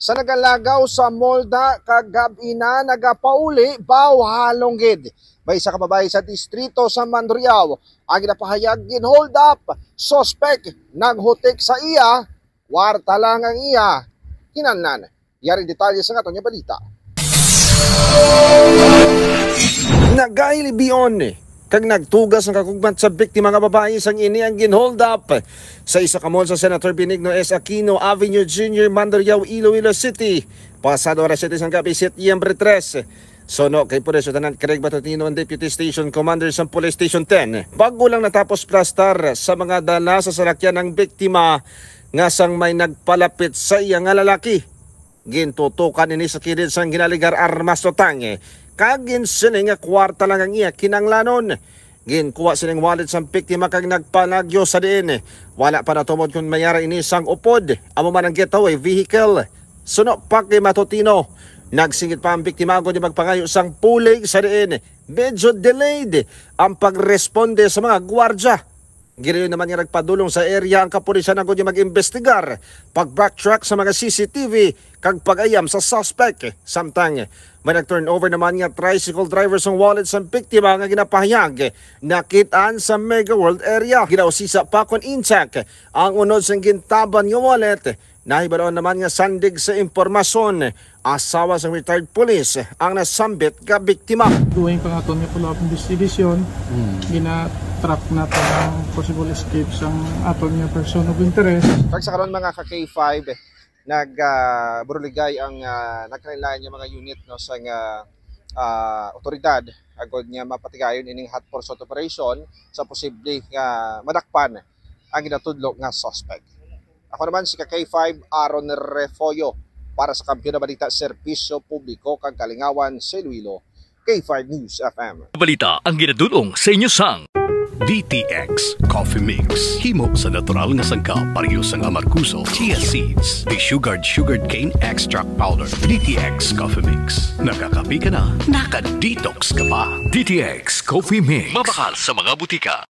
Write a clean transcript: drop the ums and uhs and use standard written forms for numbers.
sa nagalagaw sa Molda kagabi na nagapauli bawhalong gid. May isa ka babae sa distrito sa Mandurriao ang ginapahayag gin hold up. Suspect naghutik sa iya, kwarta lang ang iya kinahanglan. Yari detalye sa aton nga balita. Nagailibion kag nagtugas ng kakugmat sa biktima nga babae sang ini ang ginhold up sa isa ka mall sa Senator Benigno S. Aquino Avenue Jr. Mandurriao, Iloilo City. Pasado oras 7 ng gabi, Setyembre 3. Sono kay Pureso Tanan Craig Batutino ang Deputy Station Commander sa Police Station 10. Bago lang natapos plastar sa mga dala sa salakyan ng biktima nga sang may nagpalapit sa iya nga lalaki. Gintutukan ini sa kilid sang ginaligar armas totange. Kagin sining nga kwarta lang ang iya kinanglanon. Ginkuha sining wallet sang biktima kag nagpanagyo sa diin. Wala pa natumod kung mayara ini sang upod. Amo man ang getaway vehicle. Suno pa kay Matutino. Nagsingit pa ang biktima kung di magpangayo sang pulig sa diin. Medyo delayed ang pagresponde sa mga gwardya. Giliyon naman nga nagpadulong sa area ang kapulisan na kung mag-investigar, pag-backtrack sa mga CCTV, kag pag-ayam sa suspect. Samtang may nag-turnover naman nga tricycle driver sa wallet sa biktima nga ginapahayag. Nakitaan sa Mega World area. Ginausisa pa kon intact ang unod sa gintaban nga wallet. Nahibalaon naman nga sandig sa impormasyon. Asawa sa retired police ang nasambit ka biktima. Doing pa nga ito nga follow-up investigation, gina-track na ito ang possible escape sa aton nga person of interest. Kag sa karon mga ka-K5, nagburuligay ang nagkanilayan nga mga unit no, sa otoridad agod nga mapatigayon ining hot pursuit operation sa posible nga madakpan ang ginatudlo nga suspect. Ako naman si ka-K5 Aaron Refoyo para sa Kampiyon na Balita Serbisyo Publiko kag Kalingawan sa Iloilo, K5 News FM. Balita ang ginadulong sa inyo sang DTX Coffee Mix. Himo sa natural nga sangka pareho sang amarkuso, chia seeds, sugared cane extract powder. DTX Coffee Mix. Nakakapi ka na, naka-detox ka pa. DTX Coffee Mix. Mabakal sa mga butika.